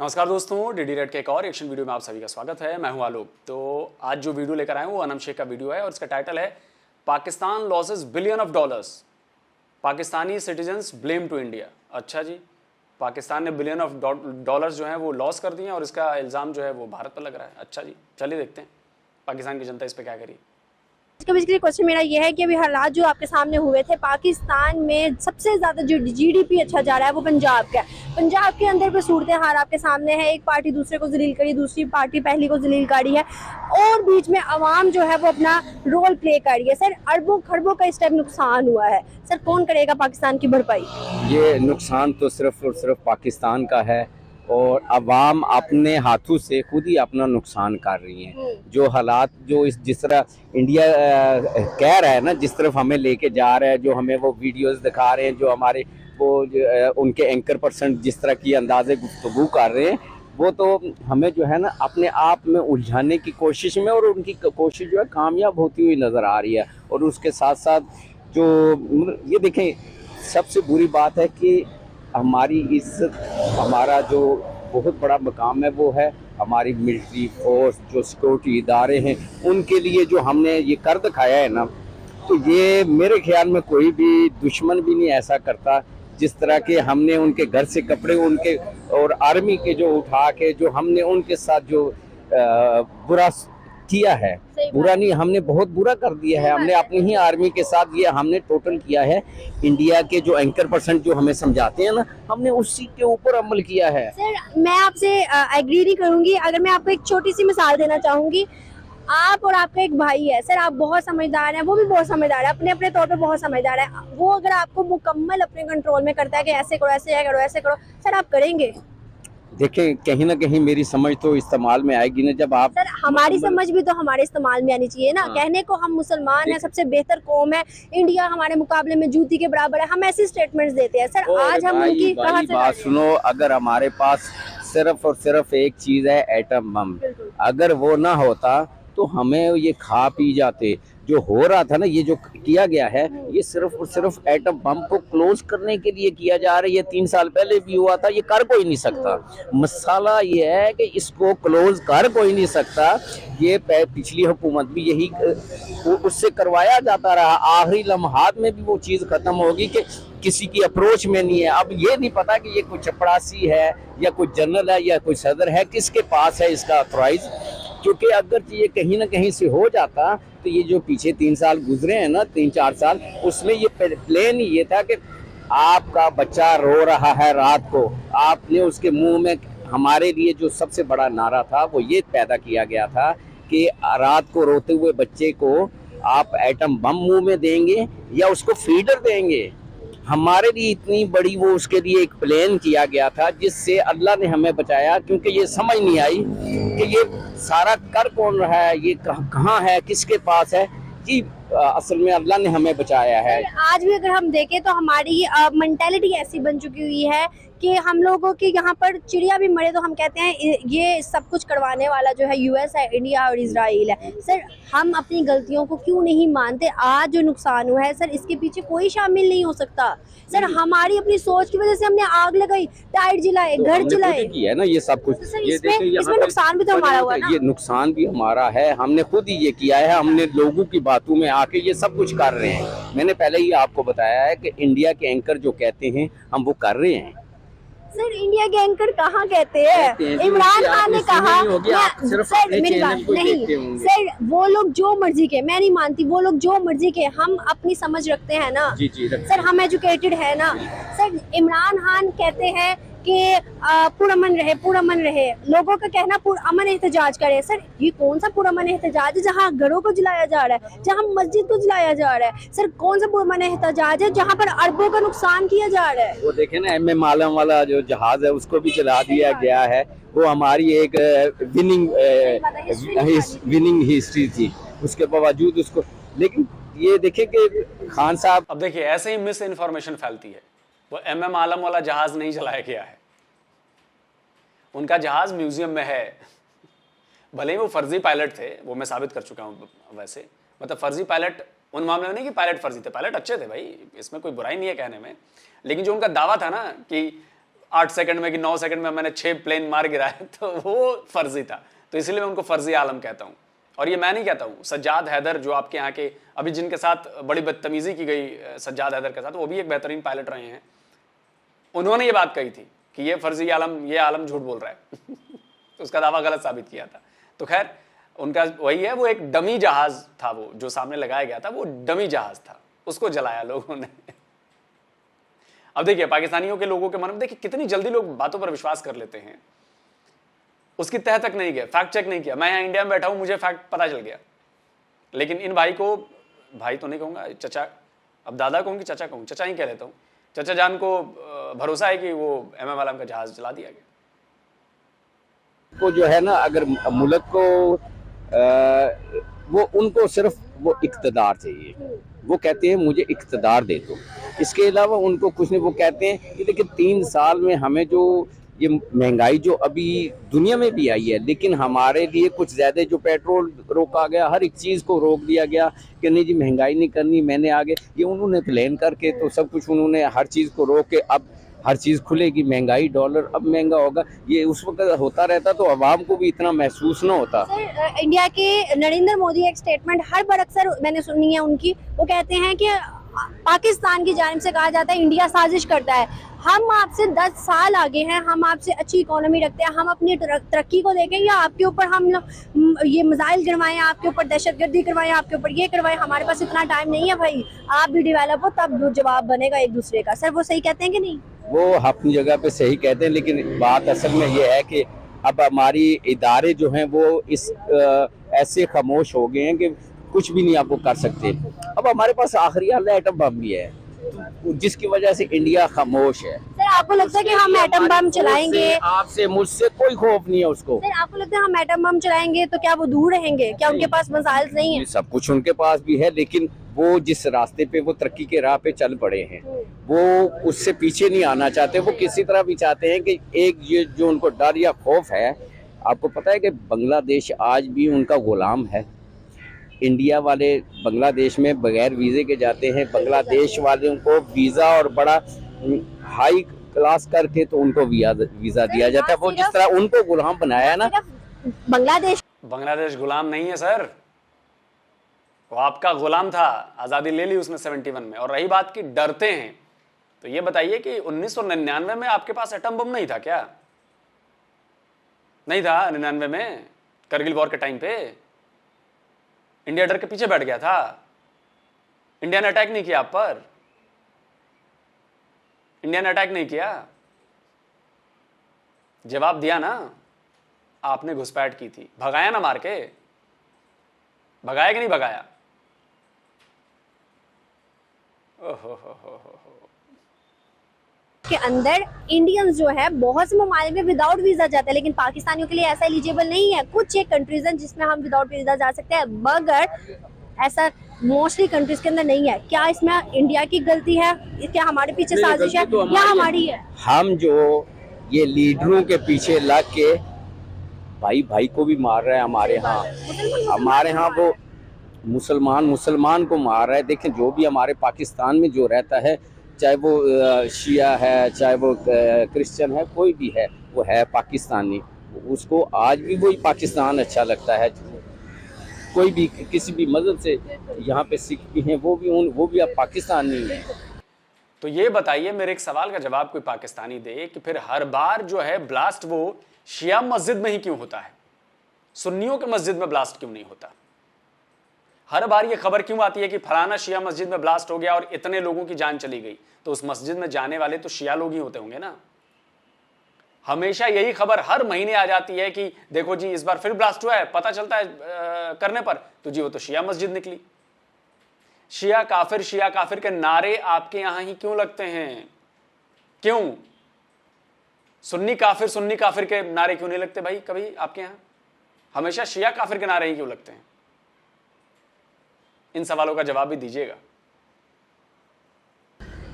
नमस्कार दोस्तों, DD red के एक और एक्शन वीडियो में आप सभी का स्वागत है। मैं हूं आलोक। तो आज जो वीडियो लेकर आए हूं वो अनम शेख का वीडियो है और इसका टाइटल है Pakistan losses billion of dollars, Pakistani citizens blame to India. अच्छा जी, पाकिस्तान ने बिलियन ऑफ डॉलर्स जो है वो लॉस कर दिए और इसका इल्ज़ाम जो है वो भारत पर लग रहा है। अच्छा जी, चलिए देखते हैं पाकिस्तान की जनता इस पर क्या करी। इसका बेसिकली क्वेश्चन मेरा ये है कि अभी हालात जो आपके सामने हुए थे, पाकिस्तान में सबसे ज़्यादा जो जीडीपी अच्छा जा रहा है वो पंजाब का है। पंजाब के अंदर पे सूरत हाल आपके सामने है, एक पार्टी दूसरे को जलील करी, दूसरी पार्टी पहली को जलील करी है और बीच में आवाम जो है वो अपना रोल प्ले कर रही है। सर, अरबों खरबों का इस टाइम नुकसान हुआ है। सर, कौन करेगा पाकिस्तान की भरपाई? ये नुकसान तो सिर्फ और सिर्फ पाकिस्तान का है और अवाम अपने हाथों से खुद ही अपना नुकसान कर रही है। जो हालात जो जिस तरह इंडिया कह रहा है ना, जिस तरफ हमें लेके जा रहा है, जो हमें वो वीडियोस दिखा रहे हैं, जो हमारे वो उनके एंकर पर्सन जिस तरह की अंदाजे गुफ्तगू कर रहे हैं, वो तो हमें जो है ना अपने आप में उलझाने की कोशिश में, और उनकी कोशिश जो है कामयाब होती हुई नज़र आ रही है। और उसके साथ साथ जो ये देखें, सबसे बुरी बात है कि हमारी इज्जत, हमारा जो बहुत बड़ा मकाम है वो है हमारी मिलिट्री फोर्स, जो सिक्योरिटी इदारे हैं, उनके लिए जो हमने ये कर दिखाया है ना, तो ये मेरे ख्याल में कोई भी दुश्मन भी नहीं ऐसा करता। जिस तरह के हमने उनके घर से कपड़े उनके और आर्मी के जो उठा के जो हमने उनके साथ जो बुरा किया है, बुरा नहीं, हमने बहुत बुरा कर दिया है। हमने अपनी ही आर्मी के साथ ये हमने टोटल किया है। इंडिया के जो एंकर पर्सन जो हमें समझाते हैं ना, हमने उसी के ऊपर अमल किया है। सर, मैं आपसे एग्री नहीं करूंगी। अगर मैं आपको एक छोटी सी मिसाल देना चाहूंगी, आप और आपका एक भाई है सर, आप बहुत समझदार हैं, वो भी बहुत समझदार है, अपने अपने तौर पे बहुत समझदार है। वो अगर आपको मुकम्मल अपने कंट्रोल में करता है कि ऐसे करो, ऐसे करो, ऐसे करो, सर आप करेंगे? देखें, कहीं ना कहीं मेरी समझ तो इस्तेमाल में आएगी ना जब आप। सर, हमारी समझ भी तो हमारे इस्तेमाल में आनी चाहिए ना। कहने को हम मुसलमान हैं, सबसे बेहतर कौम है, इंडिया हमारे मुकाबले में जूती के बराबर है, हम ऐसे स्टेटमेंट्स देते हैं। सर, आज हम उनकी कहां से बात सुनो, अगर हमारे पास सिर्फ और सिर्फ एक चीज है, एटम बम, अगर वो ना होता तो हमें ये खा पी जाते। जो हो रहा था ना, ये जो किया गया है, ये सिर्फ और सिर्फ एटम बम को क्लोज करने के लिए किया जा रहा है। ये 3 साल पहले भी हुआ था, ये कर कोई नहीं सकता। मसाला ये है कि इसको क्लोज कर कोई नहीं सकता। ये पिछली हुकूमत भी यही उससे करवाया जाता रहा। आखिरी लम्हात में भी वो चीज़ खत्म होगी कि किसी की अप्रोच में नहीं है। अब ये नहीं पता कि ये कोई चपड़ासी है या कोई जनरल है या कोई सदर है, किसके पास है इसका अथॉराइज। क्योंकि अगर ये कहीं ना कहीं से हो जाता तो ये जो पीछे 3 साल गुजरे हैं ना, 3-4 साल, उसमें ये प्लान ही ये था कि आपका बच्चा रो रहा है रात को, आपने उसके मुंह में, हमारे लिए जो सबसे बड़ा नारा था वो ये पैदा किया गया था कि रात को रोते हुए बच्चे को आप एटम बम मुंह में देंगे या उसको फीडर देंगे। हमारे लिए इतनी बड़ी वो उसके लिए एक प्लान किया गया था, जिससे अल्लाह ने हमें बचाया। क्योंकि ये समझ नहीं आई कि ये सारा कर कौन रहा है, ये कहाँ है, किसके पास है कि असल में अल्लाह ने हमें बचाया है। आज भी अगर हम देखें तो हमारी मेंटालिटी ऐसी बन चुकी हुई है कि हम लोगों की यहाँ पर चिड़िया भी मरे तो हम कहते हैं ये सब कुछ करवाने वाला जो है यूएस है, इंडिया और इजराइल है। सर, हम अपनी गलतियों को क्यों नहीं मानते? आज जो नुकसान हुआ है सर, इसके पीछे कोई शामिल नहीं हो सकता। सर, हमारी अपनी सोच की वजह से हमने आग लगाई, टायर जलाए, घर जलाए, है ना ये सब कुछ। तो ये इसमें नुकसान भी तो हमारा हुआ ना। ये नुकसान भी हमारा है, हमने खुद ही ये किया है। हमने लोगों की बातों में आके ये सब कुछ कर रहे हैं। मैंने पहले ही आपको बताया है कि इंडिया के एंकर जो कहते हैं हम वो कर रहे हैं। सर, इंडिया के एंकर कहाँ कहते हैं? इमरान खान ने कहा, सर मेरी बात नहीं, सर वो लोग जो मर्जी के, मैं नहीं मानती, वो लोग जो मर्जी के, हम अपनी समझ रखते हैं ना। सर, हम एजुकेटेड है ना। सर, इमरान खान कहते हैं कि पुरअमन रहे, पुरअमन रहे, लोगों का कहना पुरअमन एहतजाज करे। सर, ये कौन सा पुरअमन एहतजाज है जहाँ घरों को जलाया जा रहा है, जहाँ मस्जिद को जलाया जा रहा है? सर, कौन सा पुरअमन एहतजाज है जहाँ पर अरबों का नुकसान किया जा रहा है? वो देखे ना, एम आलम वाला जो जहाज है उसको भी जला दिया गया है। वो हमारी एक विनिंग हिस्ट्री थी, उसके बावजूद उसको। लेकिन ये देखे कि खान साहब, अब देखिए, ऐसे ही मिस इन्फॉर्मेशन फैलती है। वो एम आलम वाला जहाज नहीं जलाया गया है, उनका जहाज म्यूजियम में है। भले ही वो फर्जी पायलट थे, वो मैं साबित कर चुका हूं। वैसे मतलब फर्जी पायलट उन मामले में नहीं कि पायलट फर्जी थे, पायलट अच्छे थे भाई, इसमें कोई बुराई नहीं है कहने में। लेकिन जो उनका दावा था ना कि 8 सेकंड में कि 9 सेकंड में मैंने 6 प्लेन मार गिराए, तो वो फर्जी था। तो इसलिए मैं उनको फर्जी आलम कहता हूँ। और ये मैं नहीं कहता हूँ, सज्जाद हैदर जो आपके यहाँ के अभी जिनके साथ बड़ी बदतमीजी की गई सज्जाद हैदर के साथ, वो भी एक बेहतरीन पायलट रहे हैं, उन्होंने ये बात कही थी कि ये फर्जी आलम, ये आलम झूठ बोल रहा है तो उसका दावा गलत साबित किया था। तो खैर उनका वही है, वो एक डमी जहाज था, वो जो सामने लगाया गया था वो डमी जहाज था, उसको जलाया लोगों ने। अब देखिए पाकिस्तानियों के लोगों के मन में देखिए कितनी जल्दी लोग बातों पर विश्वास कर लेते हैं, उसकी तह तक नहीं गया, फैक्ट चेक नहीं किया। मैं यहाँ इंडिया में बैठा हूं, मुझे फैक्ट पता चल गया, लेकिन इन भाई को, भाई तो नहीं कहूंगा, चचा, अब दादा कहूँ चचा कहूँ, चचा ही कह लेता हूँ, चचा जान को भरोसा है कि वो MM आलम का जहाज जला दिया गया। को जो है ना, अगर मुल्क को वो उनको सिर्फ वो इक़्तिदार चाहिए, वो कहते हैं मुझे इक़्तिदार दे दो, इसके अलावा उनको कुछ नहीं। वो कहते हैं कि देखिए 3 साल में हमें जो ये महंगाई जो अभी दुनिया में भी आई है, लेकिन हमारे लिए कुछ ज़्यादा जो पेट्रोल रोका गया, हर एक चीज़ को रोक दिया गया कि नहीं जी महंगाई नहीं करनी, मैंने आगे ये उन्होंने प्लान करके तो सब कुछ उन्होंने हर चीज़ को रोक के अब हर चीज़ खुलेगी, महंगाई, डॉलर अब महंगा होगा, ये उस वक्त होता रहता तो आवाम को भी इतना महसूस ना होता। सर इंडिया के नरेंद्र मोदी एक स्टेटमेंट हर बार अक्सर मैंने सुनी है उनकी, वो कहते हैं कि पाकिस्तान की जानिब से कहा जाता है इंडिया साजिश करता है, हम आपसे 10 साल आगे हैं, हम आपसे अच्छी इकोनॉमी रखते हैं, हम अपनी तरक्की को देखें या आपके ऊपर हम ये मिसाइल गिरवाएं, आपके ऊपर दहशतगर्दी करवाएं, आपके ऊपर ये करवाएं, हमारे पास इतना टाइम नहीं है भाई, आप भी डेवलप हो तब जवाब बनेगा एक दूसरे का। सर वो सही कहते हैं कि नहीं? वो अपनी जगह पे सही कहते हैं, लेकिन बात असल में ये है कि अब हमारी इदारे जो हैं वो इस ऐसे खामोश हो गए हैं कि कुछ भी नहीं आपको कर सकते। अब हमारे पास आखिरी हाल एटम बम भी है, जिसकी वजह से इंडिया खामोश है। सर आपको लगता है कि हम एटम बम चलाएंगे, आपसे मुझसे कोई खौफ नहीं है उसको। सर आपको लगता है हम एटम बम चलाएंगे तो क्या वो दूर रहेंगे? क्या उनके पास मिसाइल नहीं है? सब कुछ उनके पास भी है, लेकिन वो जिस रास्ते पे वो तरक्की के राह पे चल पड़े हैं वो उससे पीछे नहीं आना चाहते। वो किसी तरह भी चाहते हैं कि एक ये जो उनको डर या खौफ है, आपको पता है कि बांग्लादेश आज भी उनका गुलाम है। इंडिया वाले बांग्लादेश में बगैर वीज़े के जाते हैं, बांग्लादेश वालों को वीज़ा और बड़ा हाई क्लास करके तो उनको वीज़ा दिया जाता है। वो जिस तरह उनको गुलाम बनाया है ना, बांग्लादेश गुलाम नहीं है सर, वो आपका गुलाम था, आज़ादी ले ली उसने 71 में। और रही बात कि डरते हैं, तो ये बताइए कि 1999 में आपके पास एटम बम नहीं था क्या? नहीं था 99 में, करगिल वॉर के टाइम पे इंडिया डर के पीछे बैठ गया था, इंडिया ने अटैक नहीं किया आप पर, इंडिया ने अटैक नहीं किया, जवाब दिया ना, आपने घुसपैठ की थी, भगाया ना मार के, भगाया कि नहीं भगाया? के अंदर इंडियंस जो है बहुत से ममालिक में विदाउट वीजा जाते हैं, लेकिन पाकिस्तानियों के लिए ऐसा एलिजिबल नहीं है। कुछ एक कंट्रीज हैं जिसमें हम विदाउट वीजा जा सकते हैं, मगर ऐसा मोस्टली कंट्रीज के अंदर नहीं है। क्या इसमें इंडिया की गलती है? क्या हमारे पीछे साजिश है या हमारी है? हम जो ये लीडरों के पीछे लग के भाई भाई को भी मार रहा है, हमारे यहाँ वो मुसलमान को मार रहा है। देखें जो भी हमारे पाकिस्तान में जो रहता है, चाहे वो शिया है, चाहे वो क्रिश्चियन है, कोई भी है, वो है पाकिस्तानी, उसको आज भी वही पाकिस्तान अच्छा लगता है। कोई भी किसी भी मज़हब से, यहाँ पे सिख भी हैं, वो भी अब पाकिस्तानी हैं। तो ये बताइए, मेरे एक सवाल का जवाब कोई पाकिस्तानी दे कि फिर हर बार जो है ब्लास्ट वो शिया मस्जिद में ही क्यों होता है, सुन्नियों के मस्जिद में ब्लास्ट क्यों नहीं होता? हर बार ये खबर क्यों आती है कि फलाना शिया मस्जिद में ब्लास्ट हो गया और इतने लोगों की जान चली गई? तो उस मस्जिद में जाने वाले तो शिया लोग ही होते होंगे ना। हमेशा यही खबर हर महीने आ जाती है कि देखो जी इस बार फिर ब्लास्ट हुआ है, पता चलता है करने पर तो जी वो तो शिया मस्जिद निकली। शिया काफिर के नारे आपके यहां ही क्यों लगते हैं? क्यों? सुन्नी काफिर के नारे क्यों नहीं लगते भाई कभी आपके यहां? हमेशा शिया काफिर के नारे ही क्यों लगते हैं? इन सवालों का जवाब भी दीजिएगा।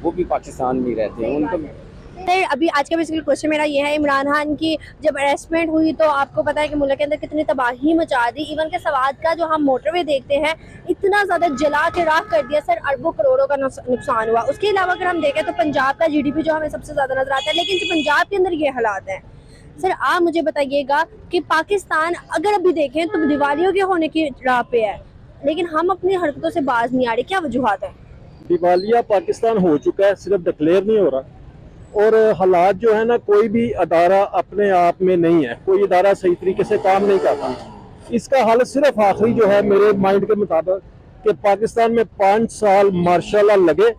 वो भी पाकिस्तान में रहते हैं, सर अभी आज का बेसिकली क्वेश्चन मेरा ये है, इमरान खान की जब अरेस्टमेंट हुई तो आपको पता है कि मुल्क के अंदर कितनी तबाही मचा दी। इवन के सवात का जो हम मोटरवे देखते हैं इतना ज़्यादा जला के राख कर दिया सर, अरबों करोड़ों का नुकसान हुआ। उसके अलावा अगर हम देखें तो पंजाब का GDP जो हमें सबसे ज़्यादा नजर आता है, लेकिन जो पंजाब के अंदर ये हालात हैं सर, आप मुझे बताइएगा कि पाकिस्तान अगर अभी देखें तो दिवालियों के होने की राह पे है, लेकिन हम अपनी हरकतों से बाज नहीं आ रहे, क्या वजूहात है? दिवालिया पाकिस्तान हो चुका है, सिर्फ डिक्लेयर नहीं हो रहा। और हालात जो है ना, कोई भी अदारा अपने आप में नहीं है, कोई अदारा सही तरीके से काम नहीं करता। इसका हल सिर्फ आखिरी जो है मेरे माइंड के मुताबिक कि पाकिस्तान में 5 साल मार्शल लॉ लगे,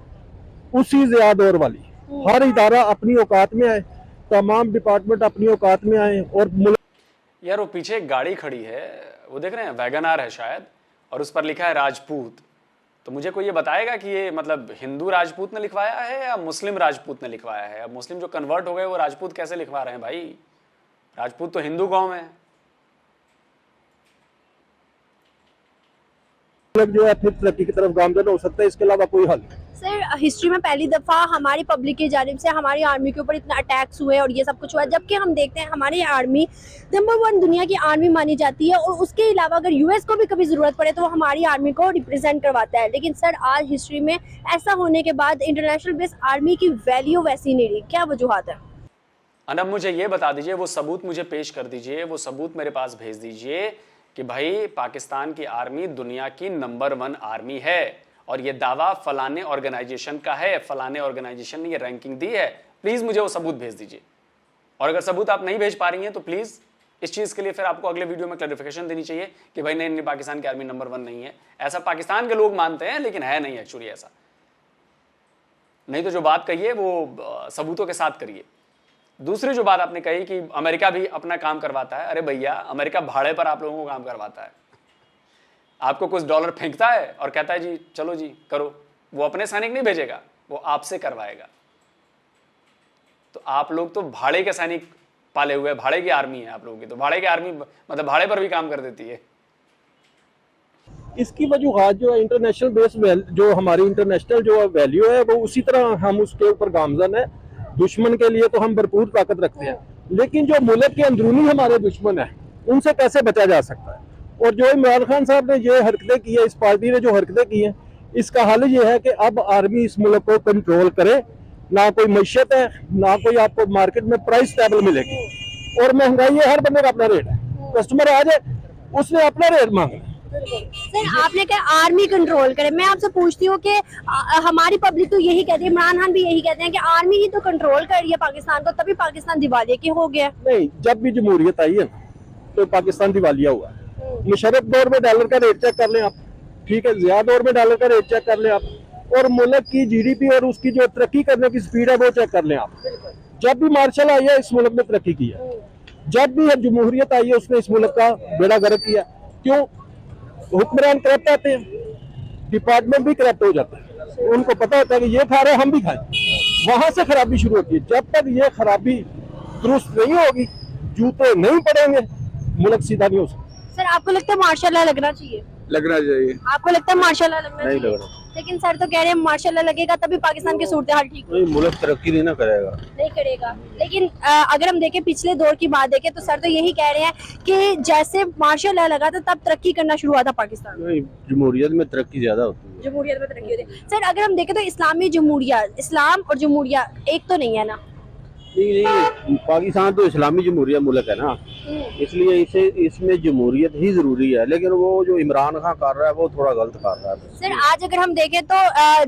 उसी ज़ियाद और वाली हर इदारा अपनी औकात में आए, तमाम डिपार्टमेंट अपनी औकात में आए। और यार वो पीछे एक गाड़ी खड़ी है, वो देख रहे हैं, वैगनार है शायद, और उस पर लिखा है राजपूत। तो मुझे कोई ये बताएगा कि ये मतलब हिंदू राजपूत ने लिखवाया है या मुस्लिम राजपूत ने लिखवाया है? अब मुस्लिम जो कन्वर्ट हो गए वो राजपूत कैसे लिखवा रहे हैं भाई? राजपूत तो हिंदू कौम है। जो है फिर तरक्की की तरफ गामजन हो सकता है, इसके अलावा कोई हल नहीं। सर हिस्ट्री में पहली दफ़ा हमारी पब्लिक की जानिब से हमारी आर्मी के ऊपर इतना अटैक्स हुए और ये सब कुछ हुआ, जबकि हम देखते हैं हमारी आर्मी नंबर 1 दुनिया की आर्मी मानी जाती है। और उसके अलावा अगर US को भी कभी ज़रूरत पड़े तो वो हमारी आर्मी को रिप्रेजेंट करवाता है। लेकिन सर आज हिस्ट्री में ऐसा होने के बाद इंटरनेशनल बेस आर्मी की वैल्यू वैसी नहीं रही, क्या वजूहात है? अनब मुझे ये बता दीजिए, वो सबूत मुझे पेश कर दीजिए, वो सबूत मेरे पास भेज दीजिए कि भाई पाकिस्तान की आर्मी दुनिया की नंबर 1 आर्मी है और ये दावा फलाने ऑर्गेनाइजेशन का है, फलाने ऑर्गेनाइजेशन ने ये रैंकिंग दी है। प्लीज़ मुझे वो सबूत भेज दीजिए। और अगर सबूत आप नहीं भेज पा रही हैं तो प्लीज़ इस चीज़ के लिए फिर आपको अगले वीडियो में क्लैरिफिकेशन देनी चाहिए कि भाई नहीं, पाकिस्तान की आर्मी नंबर 1 नहीं है। ऐसा पाकिस्तान के लोग मानते हैं लेकिन है नहीं एक्चुअली ऐसा। नहीं तो जो बात कहिए वो सबूतों के साथ करिए। दूसरी जो बात आपने कही कि अमेरिका भी अपना काम करवाता है, अरे भैया अमेरिका भाड़े पर आप लोगों को काम करवाता है। आपको कुछ डॉलर फेंकता है और कहता है जी चलो जी करो, वो अपने सैनिक नहीं भेजेगा, वो आपसे करवाएगा। तो आप लोग तो भाड़े के सैनिक पाले हुए, भाड़े की आर्मी है आप लोगों की। तो भाड़े की आर्मी मतलब भाड़े पर भी काम कर देती है। इसकी वजूहात जो है इंटरनेशनल बेस जो हमारी इंटरनेशनल जो वैल्यू है वो उसी तरह हम उसके ऊपर गामजन है। दुश्मन के लिए तो हम भरपूर ताकत रखते हैं, लेकिन जो मुल्क के अंदरूनी हमारे दुश्मन है उनसे कैसे बचा जा सकता है? और जो इमरान खान साहब ने ये हरकतें की है, इस पार्टी ने जो हरकतें की हैं, इसका हल ये है कि अब आर्मी इस मुल्क को कंट्रोल करे। ना कोई मैशत है, ना कोई आपको मार्केट में प्राइस स्टेबल मिलेगी, और महंगाई है, हर बंदे का अपना रेट है। कस्टमर आ जाए उसने अपना रेट मांगा। सर आपने कहा आर्मी कंट्रोल करे, मैं आपसे पूछती हूँ कि हमारी पब्लिक तो यही कहती है, इमरान खान भी यही कहते हैं कि आर्मी ही तो कंट्रोल कर रही है पाकिस्तान को, तभी पाकिस्तान दिवालिया की हो गया। नहीं, जब भी जमहूरियत आई है तो पाकिस्तान दिवालिया हुआ। मुशर्रफ दौर में डॉलर का रेट चेक कर लें आप, ठीक है, ज़िया दौर में डॉलर का रेट चेक कर लें आप, और मुल्क की GDP और उसकी जो तरक्की करने की स्पीड है वो चेक कर लें आप। जब भी मार्शल आई है इस मुल्क ने तरक्की की है, जब भी जमहूरियत आई है उसने इस मुल्क का बेड़ा गर्क किया। क्यों? हुक्मरान करप्ट आते हैं, डिपार्टमेंट भी करप्ट हो जाता है, उनको पता होता है कि ये खा रहे हैं हम भी खाएं, वहां से खराबी शुरू होती है। जब तक ये खराबी दुरुस्त नहीं होगी, जूते नहीं पड़ेंगे, मुल्क सीधा नहीं हो सकता। सर आपको लगता है मार्शल लॉ लगना चाहिए? लगना चाहिए। आपको लगता है मार्शल लॉ लगना नहीं चाहिए? लग रहा। लेकिन सर तो कह रहे हैं मार्शल लॉ लगेगा तभी पाकिस्तान की सूरत हाल ठीक नहीं, मुल्क तरक्की नहीं ना करेगा। नहीं करेगा। लेकिन अगर हम देखें पिछले दौर की बात देखें तो सर तो यही कह रहे हैं कि जैसे मार्शल लॉ लगा था तब तरक्की करना शुरू हुआ था पाकिस्तान। नहीं, जमहूरियत में तरक्की ज्यादा होती है। जमहूरियत में तरक्की होती है। सर अगर हम देखें तो इस्लामी जमहूरिया, इस्लाम और जमहूरिया एक तो नहीं है ना? नहीं, पाकिस्तान तो इस्लामी जमहूरियत मुल्क है ना, इसलिए इसे इसमें जमहूरियत ही जरूरी है। लेकिन वो जो इमरान खान कर रहा है वो थोड़ा गलत कर रहा है। सर आज अगर हम देखें तो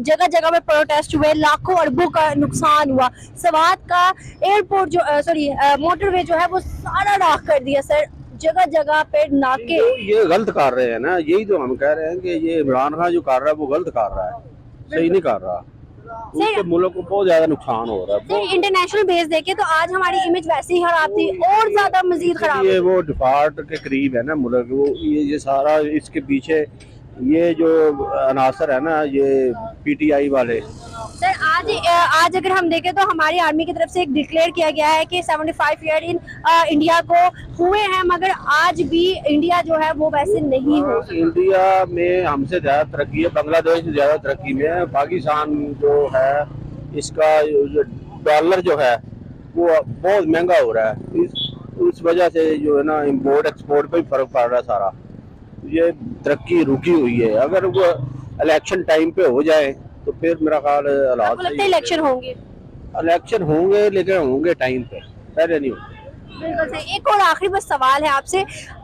जगह जगह पे प्रोटेस्ट हुए, लाखों अरबों का नुकसान हुआ, सवात का एयरपोर्ट जो मोटरवे जो है वो सारा राख कर दिया सर, जगह जगह पे नाके। ये गलत कर रहे हैं ना, यही तो हम कह रहे हैं कि ये इमरान खान जो कर रहा है वो गलत कर रहा है, सही नहीं कर रहा। उसके मुल्क को बहुत ज्यादा नुकसान हो रहा है। सर इंटरनेशनल बेस देखे तो आज हमारी इमेज वैसे ही खराब थी और ज्यादा मजीद खराब। ये वो डिफॉल्ट के करीब है ना मुल्क, वो ये सारा इसके पीछे ये जो अनासर है ना, ये PTI वाले। सर आज अगर हम देखें तो हमारी आर्मी की तरफ से एक डिक्लेयर किया गया है कि 75 ईयर इन इंडिया को हुए हैं, मगर आज भी इंडिया जो है वो वैसे नहीं हो। इंडिया में हमसे ज्यादा तरक्की है, बांग्लादेश से ज्यादा तरक्की में है। पाकिस्तान जो है इसका डॉलर जो है वो बहुत महंगा हो रहा है। उस वजह से जो है ना इम्पोर्ट एक्सपोर्ट पे भी फर्क पड़ रहा है सारा। ये तरक्की रुकी हुई है। अगर वो इलेक्शन टाइम पे हो जाए तो फिर मेरा ख्याल हालात आपको लगता है इलेक्शन होंगे? इलेक्शन होंगे, लेकिन होंगे टाइम पे, पहले नहीं होंगे। बिल्कुल सही। एक और आखिरी बस सवाल है आपसे।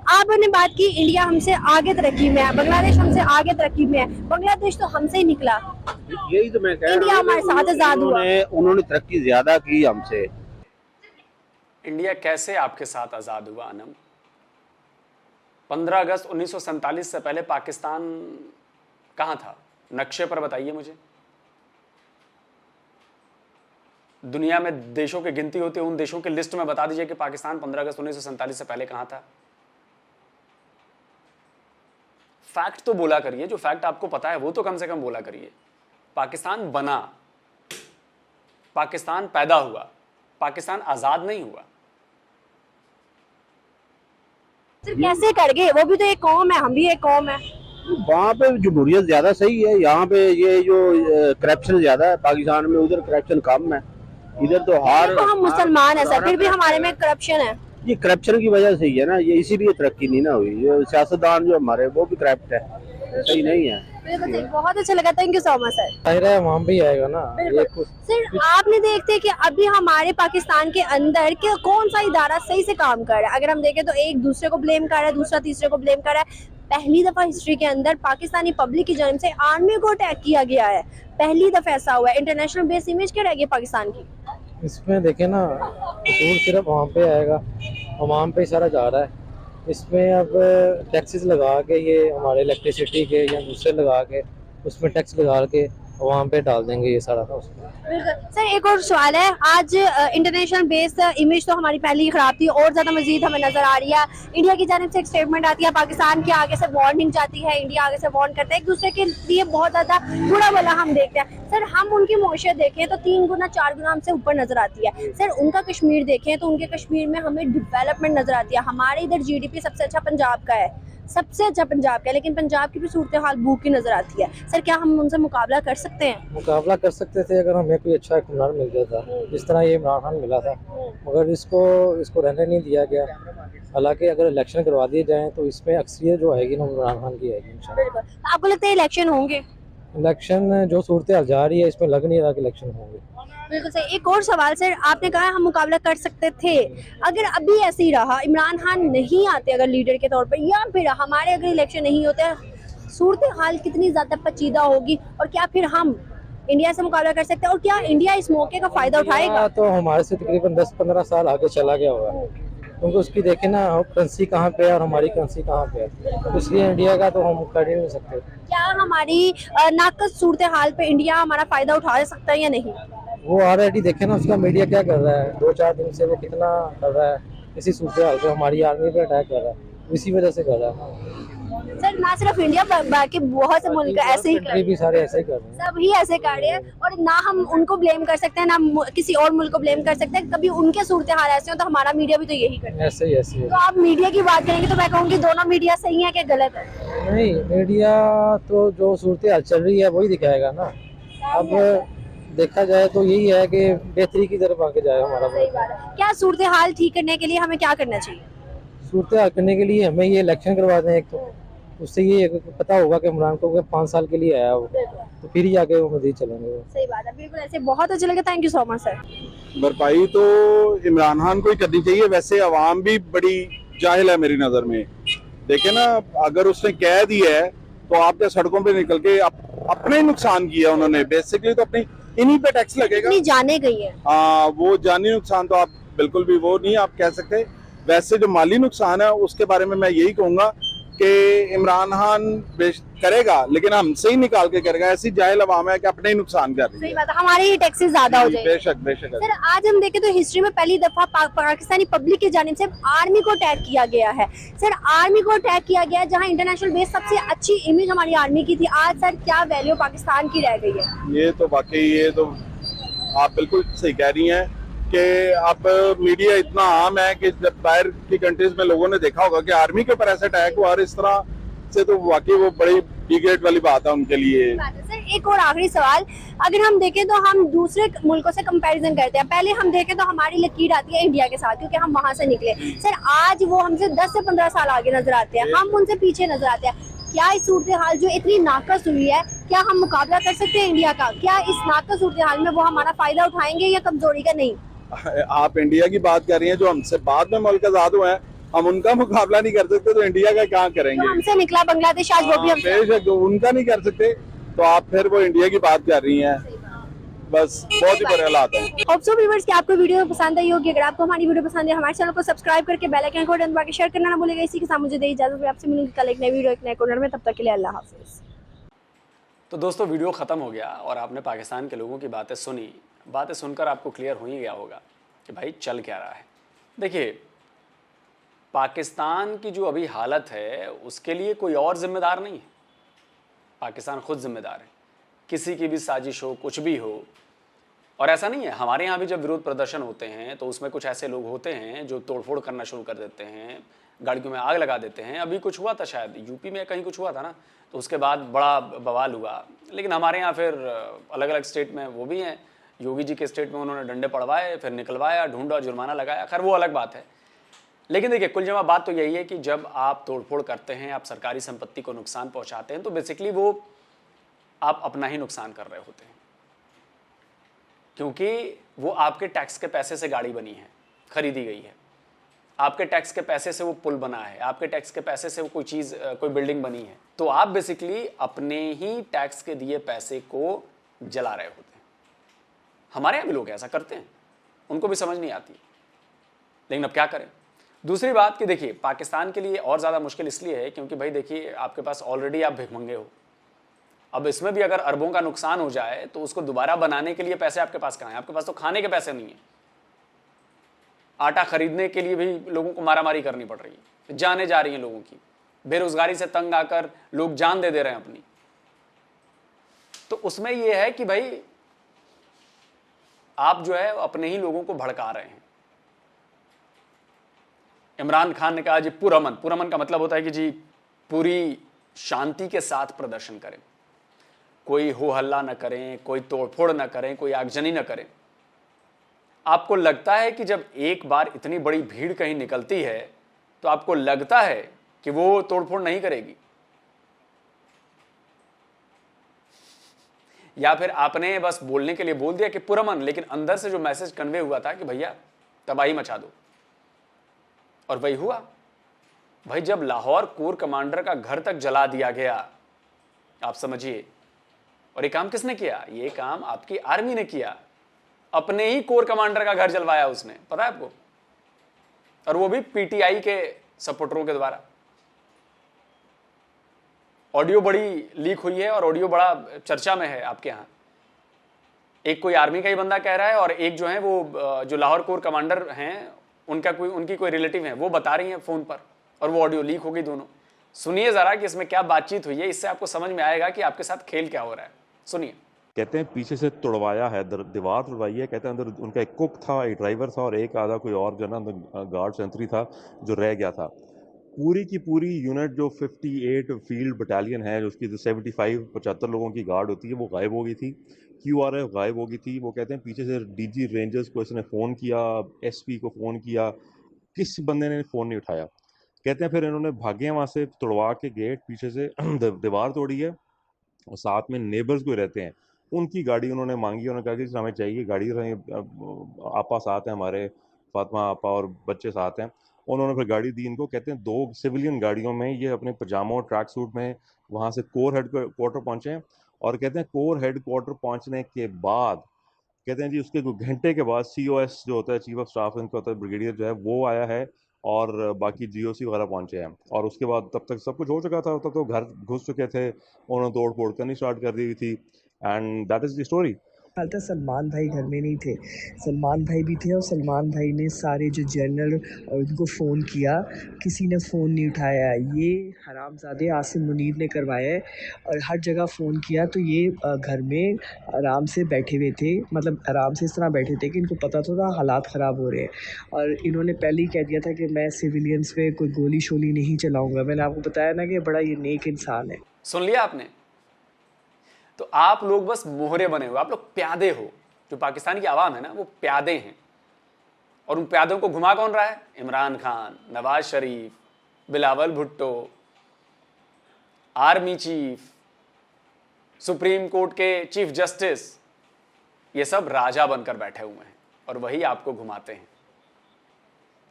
आपने बात की इंडिया हमसे आगे तरक्की में है, बांग्लादेश हमसे आगे तरक्की में है, बांग्लादेश तो हमसे ही निकला। यही तो मैं कह रहा हूं, इंडिया हमारे साथ आजाद हुआ। उन्होंने तरक्की ज्यादा की हमसे। इंडिया कैसे आपके साथ आज़ाद हुआ अनम? 15 अगस्त 1947 से पहले पाकिस्तान कहाँ था? नक्शे पर बताइए मुझे। दुनिया में देशों की गिनती होती है, उन देशों की लिस्ट में बता दीजिए कि पाकिस्तान 15 अगस्त 1947 से पहले कहाँ था। फैक्ट तो बोला करिए, जो फैक्ट आपको पता है वो तो कम से कम बोला करिए। पाकिस्तान बना, पाकिस्तान पैदा हुआ, पाकिस्तान आजाद नहीं हुआ। सिर्फ कैसे कर गए? वो भी तो एक कौम है, हम भी एक कौम है। वहाँ पे जमहूरियत ज्यादा सही है, यहाँ पे ये जो करप्शन ज्यादा है पाकिस्तान में, उधर करप्शन कम है। इधर तो तो हम मुसलमान है सर, फिर भी हमारे में करप्शन है। ये करप्शन की वजह से ही है ना, ये इसीलिए तरक्की नहीं ना हुई। ये सियासतदान जो हमारे वो भी करप्ट है, सही नहीं है। बिल्कुल सही। बहुत अच्छा लगा, thank you so much sir. जाहिर है वहाँ भी आएगा ना। सर आपने देखते हैं कि अभी हमारे पाकिस्तान के अंदर कि कौन सा इदारा सही से काम कर रहा है। अगर हम देखें तो एक दूसरे को ब्लेम कर रहा है, दूसरा तीसरे को ब्लेम कर रहा है। पहली दफा हिस्ट्री के अंदर पाकिस्तानी पब्लिक की जानिब से आर्मी को अटैक किया गया है। पहली दफा ऐसा हुआ है। इंटरनेशनल बेस इमेज क्या रहेगी पाकिस्तान की? इसमें देखें ना, कसूर सिर्फ वहाँ पे आएगा, अवाम पे सारा जा रहा है। इसमें अब टैक्सेस लगा के, ये हमारे इलेक्ट्रिसिटी के या दूसरे लगा के, उसमें टैक्स लगा के अवाम पे डाल देंगे ये सारा। उसमें सर एक और सवाल है। आज इंटरनेशनल बेस इमेज तो हमारी पहले ही खराब थी, और ज्यादा मजीद हमें नजर आ रही है। इंडिया की जानिब से एक स्टेटमेंट आती है, पाकिस्तान के आगे से वार्निंग जाती है, इंडिया आगे से वार्न करता है। एक दूसरे के लिए बहुत ज्यादा बुरा भला हम देखते हैं। सर हम उनकी मुआशरत देखें तो 3 गुना 4 गुना हमसे ऊपर नजर आती है। सर उनका कश्मीर देखें तो उनके कश्मीर में हमें डिवेलपमेंट नजर आती है। हमारे इधर GDP सबसे अच्छा पंजाब का है, सबसे अच्छा पंजाब का है, लेकिन पंजाब की भी सूरत हाल भूख की नजर आती है। सर क्या हम उनसे मुकाबला कर सकते हैं? मुकाबला कर सकते थे अगर हमें कोई अच्छा हुनर मिल जाता, जिस तरह ये इमरान खान मिला था, मगर इसको रहने नहीं दिया गया। हालांकि अगर इलेक्शन करवा दिए जाएं तो इसमें अक्सरियत जो आएगी ना इमरान खान की आएगी इंशाल्लाह। बिल्कुल। तो आपको लगता है इलेक्शन होंगे? इलेक्शन जो सूरत हाल जा रही है इसमें लग नहीं रहा कि इलेक्शन होंगे। बिल्कुल सही। एक और सवाल सर, आपने कहा हम मुकाबला कर सकते थे, अगर अभी ऐसे ही रहा, इमरान खान नहीं आते अगर लीडर के तौर पर, या फिर हमारे अगर इलेक्शन नहीं होते, सूरत हाल कितनी ज्यादा पेचीदा होगी, और क्या फिर हम इंडिया से मुकाबला कर सकते हैं? और क्या इंडिया इस मौके का फायदा उठाएगा? तो हमारे से तकरीबन 10-15 साल आगे चला गया हुआ है, क्योंकि उसकी देखें ना करेंसी कहाँ पे है और हमारी करेंसी कहाँ पे है, तो इसलिए इंडिया का तो हम कर ही नहीं सकते। क्या हमारी नाकस सूरत हाल पे इंडिया हमारा फायदा उठा सकता है या नहीं? वो ऑलरेडी देखे ना उसका मीडिया क्या कर रहा है, 2-4 दिन से वो कितना कर रहा है इसी सूरत हाल पे, हमारी आर्मी पे अटैक कर रहा है, इसी वजह से कर रहा है। सर ना सिर्फ इंडिया, बाकी बहुत से मुल्क ऐसे ही कर रहे हैं, भी सारे ऐसे ही कर रहे हैं, सभी ऐसे कर रहे हैं। और ना हम उनको ब्लेम कर सकते हैं, ना किसी और मुल्क को ब्लेम कर सकते हैं। कभी उनके सूरत हाल ऐसे हो तो हमारा मीडिया भी तो यही करता है। ऐसे ही तो आप मीडिया की बात करेंगे तो मैं कहूँगी दोनों मीडिया सही है कि गलत है? नहीं, मीडिया तो जो सूरत हाल चल रही है वही दिखाएगा ना। अब देखा जाए तो यही है कि बेहतरी की तरफ आगे जाए हमारा। सही बात है। क्या सूरत हाल ठीक करने के लिए हमें क्या करना चाहिए? सूरत हाल करने के लिए हमें ये इलेक्शन करवा दें एक, तो उससे ये पता होगा कि इमरान को 5 साल के लिए आया वो, तो फिर ही आगे वो मजीद चलेंगे वो। सही बात है, बिल्कुल ऐसे। बहुत अच्छा लगा, thank you so much sir. भरपाई तो इमरान खान को ही करनी चाहिए। वैसे अवाम भी बड़ी जाहिल है मेरी नजर में। देखे ना, अगर उसने कह दिया है तो आपने सड़कों पे निकल के अपने ही नुकसान किया उन्होंने। बेसिकली तो अपनी इन्हीं पे टैक्स लगेगा। इतनी जाने गई है। हाँ, वो जानी नुकसान तो आप बिल्कुल भी वो नहीं आप कह सकते। वैसे जो माली नुकसान है उसके बारे में मैं यही कहूंगा कि इमरान खान करेगा, लेकिन हमसे ही निकाल के करेगा। ऐसी जाहिल अवाम है कि अपने ही नुकसान कर रही सही है। बात है, हमारे ही टैक्सेस ज्यादा हो जाएंगे। बेशक बेशक। सर आज हम देखें तो हिस्ट्री में पहली दफा पाकिस्तानी पब्लिक की जानिब से आर्मी को अटैक किया गया है। सर आर्मी को अटैक किया गया है जहां इंटरनेशनल बेस सबसे अच्छी इमेज हमारी आर्मी की थी। आज सर क्या वैल्यू पाकिस्तान की रह गई है? ये तो वाकई, ये तो आप बिल्कुल सही कह रही हैं कि अब मीडिया इतना आम है कि जब बाहर की कंट्रीज में लोगों ने देखा होगा कि आर्मी के ऊपर ऐसा अटैक हुआ और इस तरह से, तो वाकई वो बड़ी टी गेट वाली बात है उनके लिए। सर एक और आखिरी सवाल, अगर हम देखें तो हम दूसरे मुल्कों से कंपैरिजन करते हैं, पहले हम देखें तो हमारी लकीर आती है इंडिया के साथ क्योंकि हम वहां से निकले। सर आज वो हमसे 10 से 15 साल आगे नजर आते हैं, हम उनसे पीछे नजर आते हैं। क्या इस सूरत हाल जो इतनी नाकस हुई है, क्या हम मुकाबला कर सकते हैं इंडिया का? क्या इस नाकस सूरत हाल में वो हमारा फायदा उठाएंगे या कमजोरी का? नहीं, आप इंडिया की बात कर रही हैं, जो हमसे बाद में मुल्क आजाद हुए हैं, हम उनका मुकाबला नहीं कर सकते तो इंडिया का क्या करेंगे? तो हमसे निकला बांग्लादेश, आज वो भी हमसे। बेशक उनका नहीं कर सकते तो आप फिर वो इंडिया की बात कर रही हैं। बस बहुत ही बुरे हालात हैं। होप सो व्यूअर्स कि आपको वीडियो पसंद आई होगी। अगर आपको हमारी वीडियो पसंद है, हमारे चैनल को सब्सक्राइब करके बेल आइकन को दबा के शेयर करना ना भूलिएगा। इसी के साथ मुझे दे इजाजत, मैं आपसे मिलूंगी कल एक नई वीडियो एक नए कॉर्नर में। तब तक के लिए अल्लाह हाफिज। तो दोस्तों वीडियो ख़त्म हो गया और आपने पाकिस्तान के लोगों की बातें सुनी। बातें सुनकर आपको क्लियर हो ही गया होगा कि भाई चल क्या रहा है। देखिए, पाकिस्तान की जो अभी हालत है उसके लिए कोई और जिम्मेदार नहीं है, पाकिस्तान खुद जिम्मेदार है। किसी की भी साजिश हो, कुछ भी हो, और ऐसा नहीं है, हमारे यहाँ भी जब विरोध प्रदर्शन होते हैं तो उसमें कुछ ऐसे लोग होते हैं जो तोड़फोड़ करना शुरू कर देते हैं, गाड़ियों में आग लगा देते हैं। अभी कुछ हुआ था, शायद यूपी में कहीं कुछ हुआ था ना, तो उसके बाद बड़ा बवाल हुआ। लेकिन हमारे यहाँ फिर अलग अलग स्टेट में वो भी हैं, योगी जी के स्टेट में उन्होंने डंडे पड़वाए, फिर निकलवाया, ढूंढा, जुर्माना लगाया। खैर वो अलग बात है। लेकिन देखिए, कुल जमा बात तो यही है कि जब आप तोड़फोड़ करते हैं, आप सरकारी संपत्ति को नुकसान पहुंचाते हैं, तो बेसिकली वो आप अपना ही नुकसान कर रहे होते हैं, क्योंकि वो आपके टैक्स के पैसे से गाड़ी बनी है, खरीदी गई है, आपके टैक्स के पैसे से वो पुल बना है, आपके टैक्स के पैसे से वो कोई चीज़, कोई बिल्डिंग बनी है। तो आप बेसिकली अपने ही टैक्स के दिए पैसे को जला रहे होते हैं। हमारे यहाँ भी लोग ऐसा करते हैं, उनको भी समझ नहीं आती, लेकिन अब क्या करें। दूसरी बात कि देखिए, पाकिस्तान के लिए और ज़्यादा मुश्किल इसलिए है क्योंकि भाई देखिए, आपके पास ऑलरेडी आप भिखमंगे हो। अब इसमें भी अगर अरबों का नुकसान हो जाए तो उसको दोबारा बनाने के लिए पैसे आपके पास कहाँ हैं? आपके पास तो खाने के पैसे नहीं है। आटा खरीदने के लिए भी लोगों को मारामारी करनी पड़ रही है, जाने जा रही हैं लोगों की। बेरोजगारी से तंग आकर लोग जान दे रहे हैं अपनी। तो उसमें यह है कि भाई आप जो है अपने ही लोगों को भड़का रहे हैं। इमरान खान ने कहा जी पुरअमन का मतलब होता है कि जी पूरी शांति के साथ प्रदर्शन करें, कोई हो हल्ला न करें, कोई तोड़फोड़ न करें, कोई आगजनी न करें। आपको लगता है कि जब एक बार इतनी बड़ी भीड़ कहीं निकलती है तो आपको लगता है कि वो तोड़फोड़ नहीं करेगी, या फिर आपने बस बोलने के लिए बोल दिया कि पुरअमन, लेकिन अंदर से जो मैसेज कन्वे हुआ था कि भैया तबाही मचा दो, और वही हुआ। भाई जब लाहौर कोर कमांडर का घर तक जला दिया गया, आप समझिए, और ये काम किसने किया? ये काम आपकी आर्मी ने किया, अपने ही कोर कमांडर का घर जलवाया उसने, पता है आपको, और वो भी पीटीआई के सपोर्टरों के द्वारा। ऑडियो बड़ी लीक हुई है और ऑडियो बड़ा चर्चा में है आपके यहाँ। एक कोई आर्मी का ही बंदा कह रहा है और एक जो है वो जो लाहौर कोर कमांडर हैं उनकी कोई रिलेटिव है, वो बता रही हैं फोन पर, और वो ऑडियो लीक हो गई दोनों। सुनिए जरा कि इसमें क्या बातचीत हुई है, इससे आपको समझ में आएगा कि आपके साथ खेल क्या हो रहा है। सुनिए। कहते हैं पीछे से तोड़वाया है, दीवार तोड़वाई है। कहते हैं अंदर उनका एक कुक था, एक ड्राइवर था और एक आधा कोई और जो ना गार्ड सेंट्री था जो रह गया था। पूरी की पूरी यूनिट जो 58 फील्ड बटालियन है, जो उसकी 75 लोगों की गार्ड होती है, वो गायब हो गई थी। QRF गायब हो गई थी। वो कहते हैं पीछे से DG रेंजर्स को इसने फ़ोन किया, SP को फ़ोन किया, किस बंदे ने फ़ोन नहीं उठाया। कहते हैं फिर इन्होंने भागे वहाँ से, तोड़वा के गेट पीछे से दीवार तोड़ी है, और साथ में नेबर्स कोई रहते हैं, उनकी गाड़ी उन्होंने मांगी। उन्होंने कहा कि हमें चाहिए गाड़ी, आपा साथ हैं हमारे, फातिमा आपा और बच्चे साथ हैं। उन्होंने फिर गाड़ी दी इनको। कहते हैं 2 सिविलियन गाड़ियों में ये अपने पजामों ट्रैक सूट में वहाँ से कोर हेड क्वार्टर पहुँचे हैं। और कहते हैं कोर हेड क्वार्टर पहुँचने के बाद, कहते हैं जी उसके 2 घंटे के बाद COS जो होता है, चीफ ऑफ स्टाफ इनका होता है, ब्रिगेडियर जो है वो आया है, और बाकी GOC वगैरह पहुँचे हैं। और उसके बाद तब तक सब कुछ हो चुका था, तब तो घर घुस चुके थे, उन्होंने तोड़ फोड़ करनी स्टार्ट कर दी हुई थी। And that is the story. हाल था सलमान भाई घर में नहीं थे, सलमान भाई भी थे, और सलमान भाई ने सारे जो जनरल और उनको फ़ोन किया, किसी ने फ़ोन नहीं उठाया। ये हरामज़ादे आसिम मुनीर ने करवाया है, और हर जगह फ़ोन किया तो ये घर में आराम से बैठे हुए थे, मतलब आराम से इस तरह बैठे थे कि इनको पता था हालात ख़राब हो रहे हैं, और इन्होंने पहले ही कह दिया था कि मैं सिविलियंस पे कोई गोली शोली नहीं चलाऊँगा। मैंने आपको बताया ना कि बड़ा ये नेक इंसान है। सुन लिया आपने? तो आप लोग बस मोहरे बने हुए, आप लोग प्यादे हो। जो पाकिस्तान की आवाम है ना, वो प्यादे हैं। और उन प्यादों को घुमा कौन रहा है? Imran Khan, Nawaz Sharif, Bilawal Bhutto, army chief, supreme court के चीफ जस्टिस, ये सब राजा बनकर बैठे हुए हैं और वही आपको घुमाते हैं।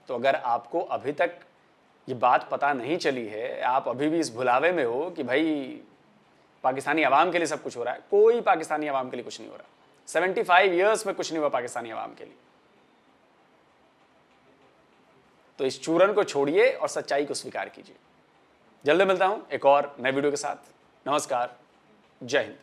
तो अगर आपको अभी तक ये बात पता नहीं चली है, आप अभी भी इस भुलावे में हो कि भाई पाकिस्तानी आवाम के लिए सब कुछ हो रहा है, कोई पाकिस्तानी आवाम के लिए कुछ नहीं हो रहा। 75 ईयर्स में कुछ नहीं हुआ पाकिस्तानी आवाम के लिए। तो इस चूरन को छोड़िए और सच्चाई को स्वीकार कीजिए। जल्दी मिलता हूं एक और नए वीडियो के साथ। नमस्कार, जय हिंद।